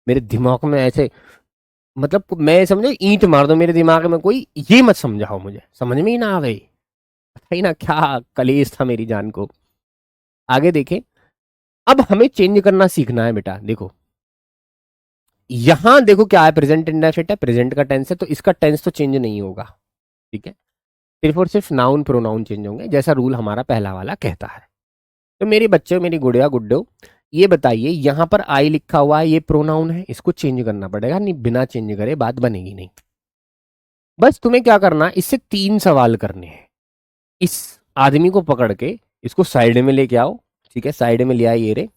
मेरे दिमाग में ऐसे, मतलब मैं समझो ईंट मार दो मेरे दिमाग में कोई, ये मत समझाओ मुझे, समझ में ही ना आवे, पता ही ना क्या कलेश था मेरी जान को। आगे देखें, अब हमें चेंज करना सीखना है बेटा। देखो यहां देखो क्या है, प्रेजेंट इंडेफिनिट है, प्रेजेंट का टेंस है, तो इसका टेंस तो चेंज नहीं होगा, ठीक है। सिर्फ और सिर्फ नाउन प्रोनाउन चेंज होंगे, जैसा रूल हमारा पहला वाला कहता है। तो मेरे बच्चों, मेरी गुड़िया गुड्डो, ये बताइए यहां पर आई लिखा हुआ है, ये प्रोनाउन है, इसको चेंज करना पड़ेगा, नहीं बिना चेंज करे बात बनेगी नहीं। बस तुम्हें क्या करना, इससे 3 सवाल करने हैं। इस आदमी को पकड़ के इसको साइड में लेके आओ, ठीक है, साइड में ले आए ये रे।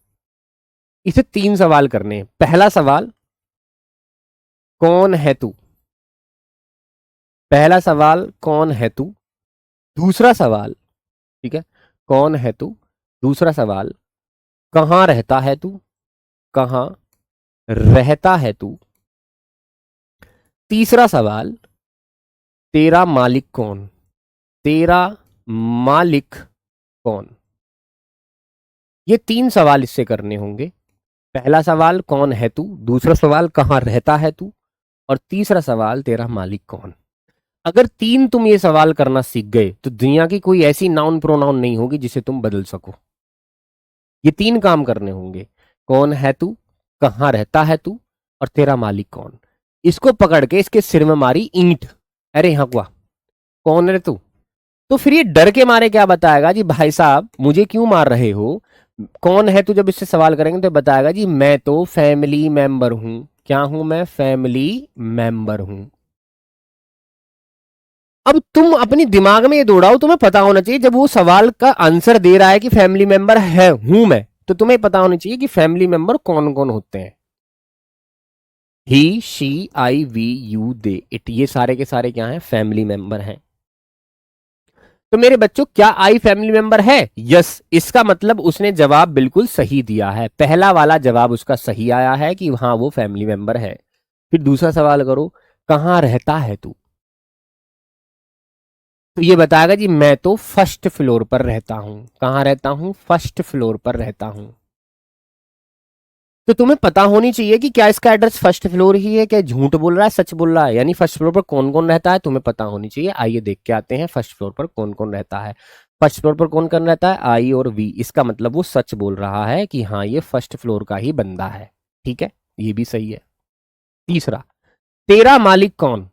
इसे 3 सवाल करने हैं। पहला सवाल, कौन है तू, पहला सवाल कौन है तू। दूसरा सवाल, ठीक है, कौन है तू। दूसरा सवाल, कहाँ रहता है तू, कहाँ रहता है तू। तीसरा सवाल, तेरा मालिक कौन, तेरा मालिक कौन। ये 3 सवाल इससे करने होंगे। पहला सवाल कौन है तू, दूसरा सवाल कहाँ रहता है तू, और तीसरा सवाल तेरा मालिक कौन। अगर 3 तुम ये सवाल करना सीख गए तो दुनिया की कोई ऐसी नाउन प्रोनाउन नहीं होगी जिसे तुम बदल सको। ये 3 काम करने होंगे, कौन है तू, कहाँ रहता है तू, और तेरा मालिक कौन। इसको पकड़ के इसके सिर में मारी ईंट, अरे यहाँ हुआ, कौन है तू। तो फिर ये डर के मारे क्या बताएगा जी, भाई साहब मुझे क्यों मार रहे हो, कौन है तू। जब इससे सवाल करेंगे तो बताएगा जी मैं तो फैमिली मेंबर हूं। क्या हूं मैं, फैमिली मेंबर हूं। अब तुम अपनी दिमाग में ये दौड़ाओ, तुम्हें पता होना चाहिए जब वो सवाल का आंसर दे रहा है कि फैमिली मेंबर है हूं मैं, तो तुम्हें पता होना चाहिए कि फैमिली मेंबर कौन कौन होते हैं। He she I we you they it, ये सारे के सारे क्या हैं, फैमिली मेंबर हैं। तो मेरे बच्चों क्या आई फैमिली मेंबर है, यस। इसका मतलब उसने जवाब बिल्कुल सही दिया है, पहला वाला जवाब उसका सही आया है कि हाँ वो फैमिली मेंबर है। फिर दूसरा सवाल करो, कहाँ रहता है तू। तो ये बताएगा जी मैं तो फर्स्ट फ्लोर पर रहता हूं। कहां रहता हूं, फर्स्ट फ्लोर पर रहता हूं। तो तुम्हें पता होनी चाहिए कि क्या इसका एड्रेस फर्स्ट फ्लोर ही है, क्या झूठ बोल रहा है सच बोल रहा है, यानी फर्स्ट फ्लोर पर कौन कौन रहता है तुम्हें पता होनी चाहिए। आइए देख के आते हैं फर्स्ट फ्लोर पर कौन कौन रहता है। फर्स्ट फ्लोर पर कौन कौन रहता है, आई और वी, इसका मतलब वो सच बोल रहा है कि हाँ ये फर्स्ट फ्लोर का ही बंदा है, ठीक है, ये भी सही है। तीसरा, तेरा मालिक कौन,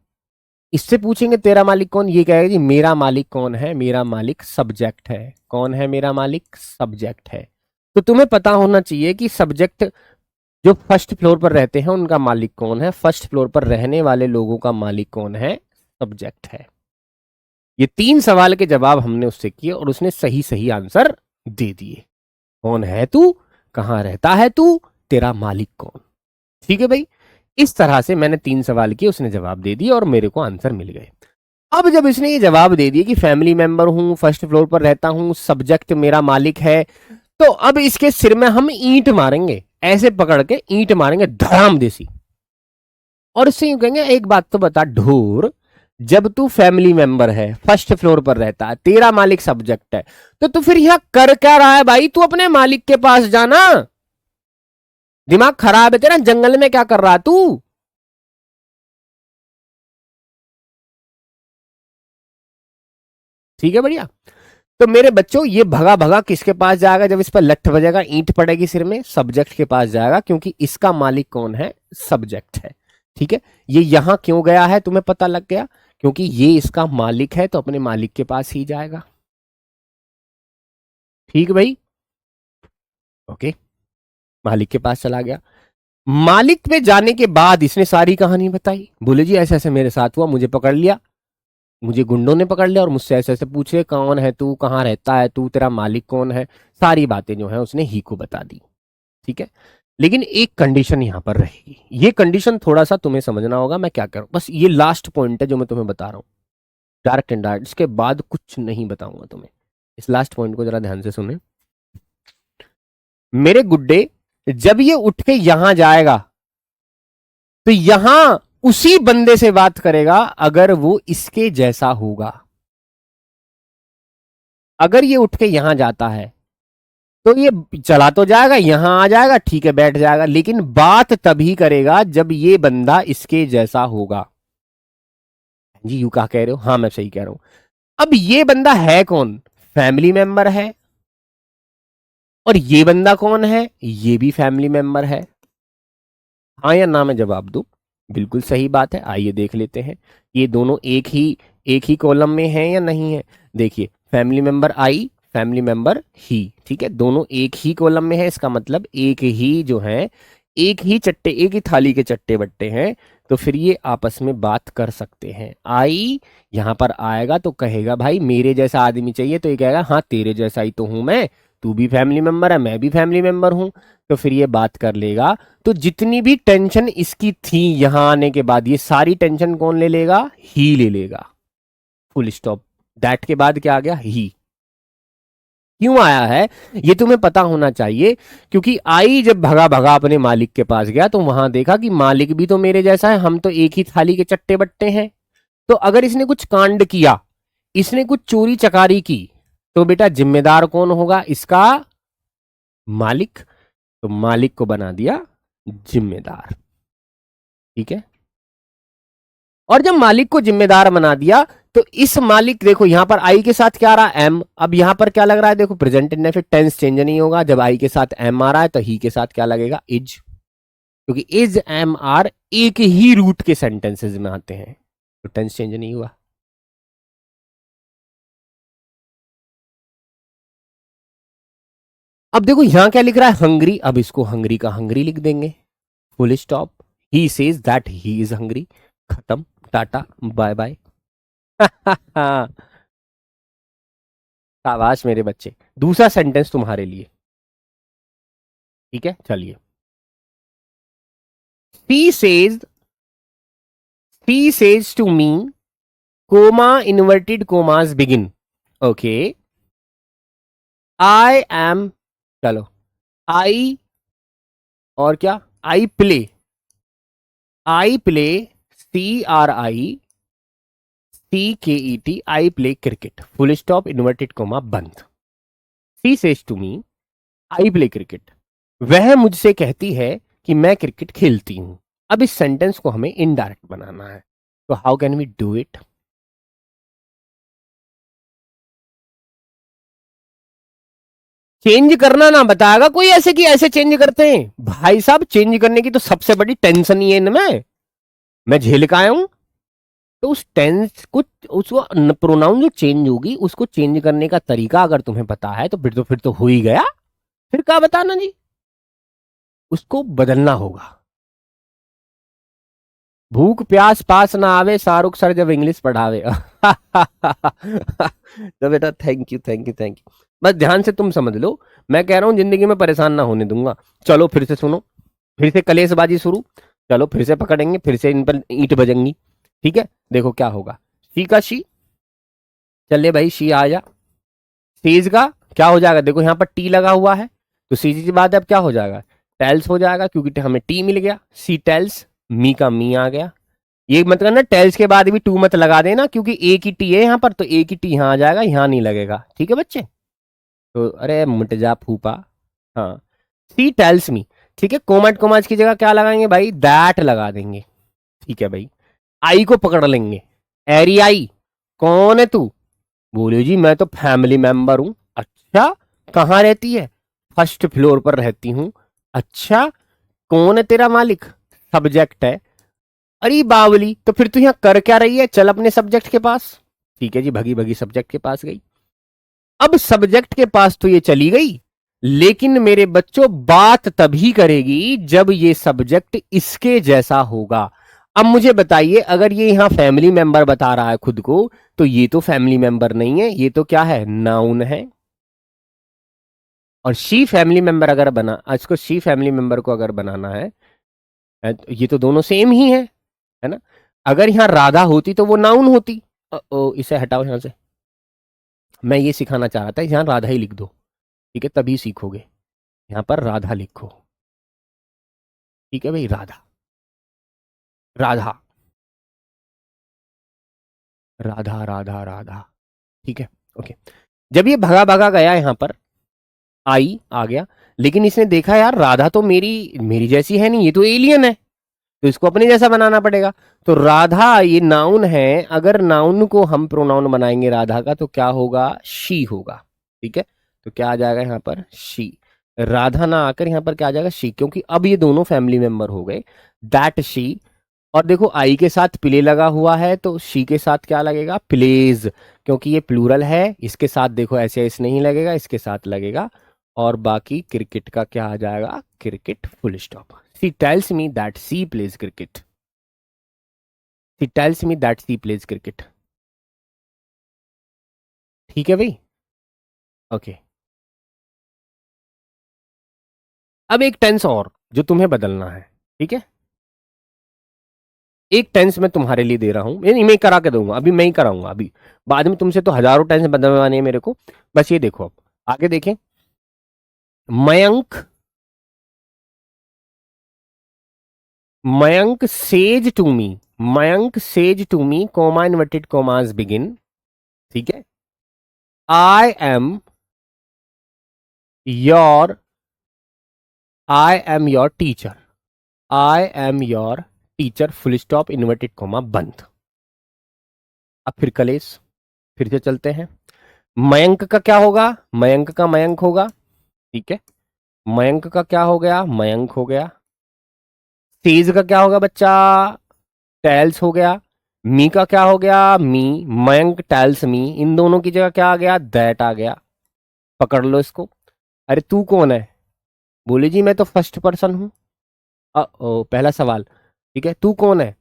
इससे पूछेंगे तेरा मालिक कौन, ये कहेगा जी मेरा मालिक कौन है, मेरा मालिक सब्जेक्ट है। कौन है मेरा मालिक, सब्जेक्ट है। तो तुम्हें पता होना चाहिए कि सब्जेक्ट जो फर्स्ट फ्लोर पर रहते हैं उनका मालिक कौन है, फर्स्ट फ्लोर पर रहने वाले लोगों का मालिक कौन है, सब्जेक्ट है। ये 3 सवाल के जवाब हमने उससे किए और उसने सही सही आंसर दे दिए। कौन है तू, कहां रहता है तू, तेरा मालिक कौन। ठीक है भाई, इस तरह से मैंने 3 सवाल किए, उसने जवाब दे दिए और मेरे को आंसर मिल गए। अब जब इसने ये जवाब दे दिया कि फैमिली मेंबर हूं, फर्स्ट फ्लोर पर रहता हूं, सब्जेक्ट मेरा मालिक है, तो अब इसके सिर में हम ईंट मारेंगे, ऐसे पकड़ के ईंट मारेंगे धड़ाम देसी। और इससे यूं कहेंगे एक बात तो बता ढोर, जब तू फैमिली मेंबर है, फर्स्ट फ्लोर पर रहता है, तेरा मालिक सब्जेक्ट है, तो तू फिर यहां कर क्या रहा है भाई, तू अपने मालिक के पास जाना। दिमाग खराब है तेरा, जंगल में क्या कर रहा है तू। ठीक है बढ़िया। तो मेरे बच्चों ये भगा भगा किसके पास जाएगा, जब इस पर लठ बजेगा, ईंट पड़ेगी सिर में, सब्जेक्ट के पास जाएगा, क्योंकि इसका मालिक कौन है, सब्जेक्ट है। ठीक है, ये यहां क्यों गया है तुम्हें पता लग गया, क्योंकि ये इसका मालिक है तो अपने मालिक के पास ही जाएगा। ठीक भाई, ओके, मालिक के पास चला गया। मालिक पे जाने के बाद इसने सारी कहानी बताई। बोले जी ऐसे ऐसे मेरे साथ हुआ, मुझे पकड़ लिया, मुझे गुंडों ने पकड़ लिया और मुझसे ऐसे ऐसे पूछे कौन है तू, कहाँ रहता है तू, तेरा मालिक कौन है, सारी बातें जो है उसने ही को बता दी। ठीक है, लेकिन एक कंडीशन यहां पर रहेगी, ये कंडीशन थोड़ा सा तुम्हें समझना होगा। मैं क्या करूं, बस ये लास्ट पॉइंट है जो मैं तुम्हें बता रहा हूं, डायरेक्ट एंड डायरेक्ट, इसके बाद कुछ नहीं बताऊंगा तुम्हें। इस लास्ट पॉइंट को जरा ध्यान से सुने मेरे गुड्डे। जब ये उठ के यहां जाएगा तो यहां उसी बंदे से बात करेगा अगर वो इसके जैसा होगा। अगर ये उठ के यहां जाता है तो ये चला तो जाएगा, यहां आ जाएगा, ठीक है, बैठ जाएगा, लेकिन बात तभी करेगा जब ये बंदा इसके जैसा होगा। जी यू क्या कह रहे हो? हाँ मैं सही कह रहा हूं। अब ये बंदा है कौन? फैमिली मेंबर है। और ये बंदा कौन है? ये भी फैमिली मेंबर है। हाँ या ना में जवाब दो। बिल्कुल सही बात है, आइए देख लेते हैं ये दोनों एक ही कॉलम में हैं या नहीं है। देखिए फैमिली मेंबर आई, फैमिली मेंबर ही, ठीक है, दोनों एक ही कॉलम में है, इसका मतलब एक ही जो है, एक ही चट्टे, एक ही थाली के चट्टे बट्टे हैं, तो फिर ये आपस में बात कर सकते हैं। आई यहां पर आएगा तो कहेगा भाई मेरे जैसा आदमी चाहिए, तो ये कहेगा हाँ तेरे जैसा ही तो हूं मैं, तू भी फैमिली मेंबर है, मैं भी फैमिली मेंबर हूं, तो फिर ये बात कर लेगा। तो जितनी भी टेंशन इसकी थी यहां आने के बाद, ये सारी टेंशन कौन ले लेगा? ही ले लेगा। Full stop. दैट के बाद क्या आ गया? ही। क्यों आया है ये तुम्हें पता होना चाहिए, क्योंकि आई जब भगा भगा अपने मालिक के पास गया तो वहां देखा कि मालिक भी तो मेरे जैसा है, हम तो एक ही थाली के चट्टे बट्टे हैं। तो अगर इसने कुछ कांड किया, इसने कुछ चोरी चकारी की, तो बेटा जिम्मेदार कौन होगा? इसका मालिक। तो मालिक को बना दिया जिम्मेदार। ठीक है, और जब मालिक को जिम्मेदार बना दिया तो इस मालिक, देखो यहां पर आई के साथ क्या आ रहा है? एम। अब यहां पर क्या लग रहा है? देखो प्रेजेंट इंडेफिनिट, टेंस चेंज नहीं होगा। जब आई के साथ एम आ रहा है तो ही के साथ क्या लगेगा? इज, क्योंकि इज एम आर एक ही रूट के सेंटेंसेस में आते हैं, तो टेंस चेंज नहीं हुआ। अब देखो यहां क्या लिख रहा है? हंग्री। अब इसको हंग्री का हंग्री लिख देंगे, full stop. He says that he is hungry. खत्म, टाटा बाय बाय। शाबाश मेरे बच्चे। दूसरा सेंटेंस तुम्हारे लिए, ठीक है, चलिए। She says, she says to me, comma inverted commas begin. Okay. I am, चलो, I और क्या? I play, CRICKET, I play cricket. Full stop, inverted comma बंद। She says to me, I play cricket. वह मुझसे कहती है कि मैं क्रिकेट खेलती हूं। अब इस सेंटेंस को हमें इनडायरेक्ट बनाना है, तो how can we do it? Change करना ना बताएगा कोई ऐसे कि ऐसे चेंज करते हैं। भाई साहब चेंज करने की तो सबसे बड़ी टेंशन ही है इनमें, मैं झेल का आया हूं। तो उस टेंस को, उसको प्रोनाउन जो चेंज होगी उसको चेंज करने का तरीका अगर तुम्हें पता है तो फिर तो हो ही गया। फिर क्या बताना जी, उसको बदलना होगा। भूख प्यास पास ना आवे, शाहरुख सर जब इंग्लिश पढ़ावे। तो बेटा thank you thank you thank you. बस ध्यान से तुम समझ लो, मैं कह रहा हूं जिंदगी में परेशान ना होने दूंगा। चलो फिर से सुनो, फिर से कलेशबाजी शुरू। चलो फिर से पकड़ेंगे, फिर से इन पर ईंट बजेंगी। ठीक है, देखो क्या होगा। शी का शी, चले भाई शी आ जा। सीज का क्या हो जाएगा? देखो यहाँ पर टी लगा हुआ है, तो सीजी के बाद अब क्या हो जाएगा? टेल्स हो जाएगा, क्योंकि हमें टी मिल गया। सी टेल्स, मी का मी आ गया। ये मतलब ना टेल्स के बाद भी टू मत लगा देना, क्योंकि एक ही टी है यहाँ पर, तो एक ही टी यहाँ आ जाएगा, यहाँ नहीं लगेगा। ठीक है बच्चे, तो अरे मिट जा फूफा। हाँ, सी टेल्स मी। ठीक है, कोमट कोमाच की जगह क्या लगाएंगे भाई? दैट लगा देंगे। ठीक है भाई, आई को पकड़ लेंगे। एरी आई, कौन है तू? बोले जी मैं तो फैमिली मेंबर हूं। अच्छा, कहाँ रहती है? फर्स्ट फ्लोर पर रहती हूँ। अच्छा, कौन है तेरा मालिक? सब्जेक्ट है। अरे बावली, तो फिर तू यहाँ कर क्या रही है? चल अपने सब्जेक्ट के पास। ठीक है जी, भगी भगी सब्जेक्ट के पास गई। अब सब्जेक्ट के पास तो ये चली गई, लेकिन मेरे बच्चों बात तभी करेगी जब ये सब्जेक्ट इसके जैसा होगा। अब मुझे बताइए, अगर ये यहां फैमिली मेंबर बता रहा है खुद को, तो ये तो फैमिली मेंबर नहीं है, ये तो क्या है, नाउन है। और शी फैमिली मेंबर अगर बना, इसको शी फैमिली मेंबर को अगर बनाना है, तो ये तो दोनों सेम ही है ना। अगर यहां राधा होती तो वो नाउन होती। इसे हटाओ यहां से, मैं ये सिखाना चाह रहा था, यहां राधा ही लिख दो, ठीक है, तभी सीखोगे। यहां पर राधा लिखो, ठीक है भाई, राधा, राधा, राधा, राधा, राधा, ठीक है, ओके। जब ये भगा भगा गया यहां पर, आई आ गया, लेकिन इसने देखा यार राधा तो मेरी मेरी जैसी है नहीं, ये तो एलियन है, तो इसको अपने जैसा बनाना पड़ेगा। तो राधा ये नाउन है, अगर नाउन को हम प्रोनाउन बनाएंगे राधा का, तो क्या होगा, शी होगा, ठीक है। तो क्या आ जाएगा यहाँ पर, शी। राधा ना आकर यहाँ पर क्या आ जाएगा, शी, क्योंकि अब ये दोनों फैमिली मेंबर हो गए, दैट शी। और देखो आई के साथ प्ले लगा हुआ है, तो शी के साथ क्या लगेगा, प्लेज, क्योंकि ये प्लूरल है, इसके साथ देखो ऐसे ऐसे नहीं लगेगा, इसके साथ लगेगा। और बाकी क्रिकेट का क्या आ जाएगा, cricket, full stop. She tells me that she plays cricket, she tells me that she plays cricket, ठीक है भाई, ओके। अब एक टेंस और जो तुम्हें बदलना है, ठीक है। एक टेंस मैं तुम्हारे लिए दे रहा हूं, मैं करा के दूंगा, अभी मैं ही कराऊंगा, अभी बाद में तुमसे तो हजारों टेंस बदलवाने हैं मेरे को। बस ये देखो, अब आगे देखें। Mayank, Mayank says to me, Mayank says to me, comma inverted commas begin, ठीक है। I am your, I am your teacher, I am your teacher, full stop, inverted comma बंद। अब फिर कलेश, फिर से चलते हैं। मयंक का क्या होगा, मयंक का मयंक होगा, ठीक है। मयंक का क्या हो गया, मयंक हो गया। तेज का क्या होगा बच्चा, टैल्स हो गया। मी का क्या हो गया, मी, मयंक टैल्स मी, इन दोनों की जगह क्या आ गया, दैट आ गया। पकड़ लो इसको। अरे तू कौन है, बोले जी मैं तो फर्स्ट पर्सन हूं। पहला सवाल, ठीक है, तू कौन है,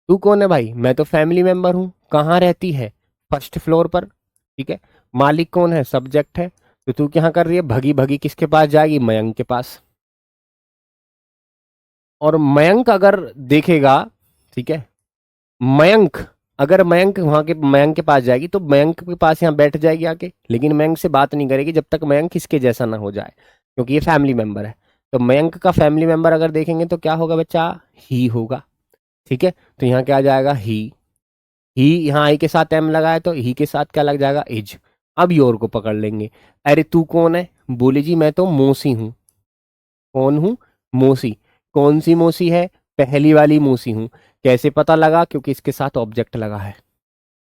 तू कौन है भाई, मैं तो फैमिली मेंबर हूं, कहाँ रहती है, फर्स्ट फ्लोर पर, ठीक है। मालिक कौन है, सब्जेक्ट है, तो तू क्या कर रही है, भगी भगी किसके पास जाएगी, मयंक के पास। और मयंक अगर देखेगा, ठीक है, मयंक, अगर मयंक वहां के मयंक के पास जाएगी तो मयंक के पास यहाँ बैठ जाएगी आके, लेकिन मयंक से बात नहीं करेगी जब तक मयंक इसके जैसा ना हो जाए, क्योंकि ये फैमिली मेंबर है। तो मयंक का फैमिली मेंबर अगर देखेंगे तो क्या होगा बच्चा, ही होगा, ठीक है। तो यहाँ क्या आ जाएगा, ही यहाँ आई के साथ एम लगा है, तो ही के साथ क्या लग जाएगा, इज। अब योर को पकड़ लेंगे। अरे तू कौन है, बोले जी मैं तो मौसी हूँ। कौन हूँ, मौसी। कौन सी मौसी है, पहली वाली मौसी हूँ। कैसे पता लगा, क्योंकि इसके साथ ऑब्जेक्ट लगा है,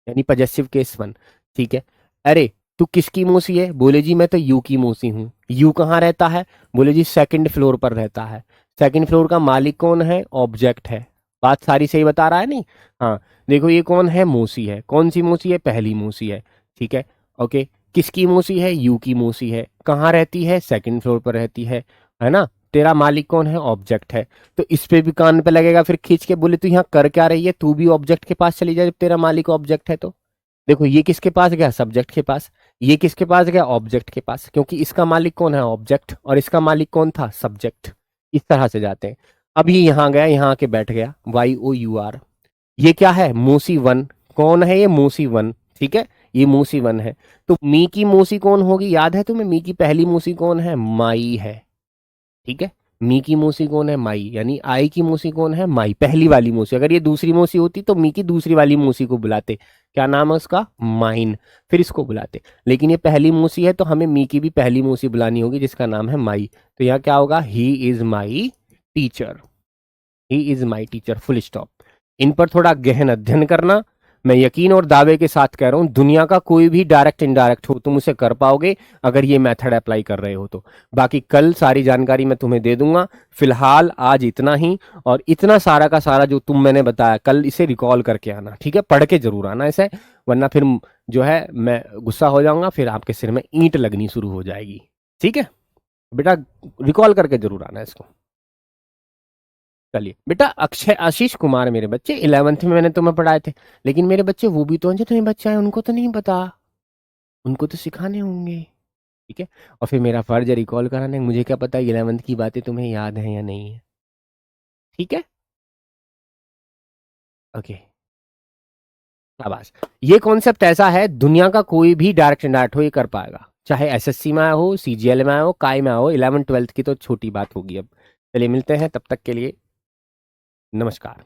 यानी पजेसिव केस वन, ठीक है। अरे तू किसकी मौसी है, बोले जी मैं तो यू की मौसी हूँ। यू कहाँ रहता है, बोले जी सेकंड फ्लोर पर रहता है। सेकंड फ्लोर का मालिक कौन है, ऑब्जेक्ट है। बात सारी सही बता रहा है नहीं, हाँ। देखो ये कौन है, मौसी है, कौन सी मौसी है, पहली मौसी है, ठीक है, ओके। किसकी मौसी है, यू की मौसी है, कहाँ रहती है, सेकंड फ्लोर पर रहती है ना। तेरा मालिक कौन है, ऑब्जेक्ट है। तो इस पे भी कान पे लगेगा, फिर खींच के बोले तू यहाँ कर क्या रही है, तू भी ऑब्जेक्ट के पास चली जा, जब तेरा मालिक ऑब्जेक्ट है तो। देखो ये किसके पास गया, सब्जेक्ट के पास। ये किसके पास गया, ऑब्जेक्ट के पास, क्योंकि इसका मालिक कौन है, ऑब्जेक्ट, और इसका मालिक कौन था, सब्जेक्ट। इस तरह से जाते हैं। अब ये यहाँ गया, यहाँ आके बैठ गया, वाई ओ यू आर। ये क्या है, मोसी वन। कौन है ये, मोसी वन, ठीक है, ये मोसी वन है। तो मी की मोसी कौन होगी, याद है तुम्हें, मी की पहली मोसी कौन है, माई है, ठीक है। मी की मौसी कौन है, माई, यानी आई की मौसी कौन है, माई, पहली वाली मौसी। अगर ये दूसरी मौसी होती तो मी की दूसरी वाली मौसी को बुलाते, क्या नाम है उसका, माइन, फिर इसको बुलाते। लेकिन ये पहली मौसी है तो हमें मी की भी पहली मौसी बुलानी होगी, जिसका नाम है माई। तो यहाँ क्या होगा, he is my teacher, he is my teacher, full stop. इन पर थोड़ा गहन अध्ययन करना। मैं यकीन और दावे के साथ कह रहा हूं, दुनिया का कोई भी डायरेक्ट इनडायरेक्ट हो तुम उसे कर पाओगे, अगर ये मेथड अप्लाई कर रहे हो तो। बाकी कल सारी जानकारी मैं तुम्हें दे दूंगा, फिलहाल आज इतना ही। और इतना सारा का सारा जो मैंने बताया, कल इसे रिकॉल करके आना, ठीक है, पढ़ के जरूर आना इसे, वरना फिर जो है मैं गुस्सा हो जाऊंगा, फिर आपके सिर में ईंट लगनी शुरू हो जाएगी, ठीक है। बेटा रिकॉल करके जरूर आना इसको। चलिए बेटा, अक्षय आशीष कुमार मेरे बच्चे 11th में मैंने तुम्हें पढ़ाए थे, लेकिन मेरे बच्चे वो भी तो हैं जो तुम्हें बच्चे हैं, उनको तो नहीं पता, उनको तो सिखाने होंगे। ठीक है, और फिर मेरा फर्ज है रिकॉल कराना, मुझे क्या पता 11th की बातें तुम्हें याद है या नहीं है। ठीक है, ओके, शाबाश। ये कॉन्सेप्ट ऐसा है, दुनिया का कोई भी डायरेक्ट कैंडिडेट हो ये कर पाएगा, चाहे एसएससी में आया हो, सीजीएल में आया हो, काई में आया हो। 11th 12th की तो छोटी बात होगी अब। चलिए मिलते हैं, तब तक के लिए नमस्कार।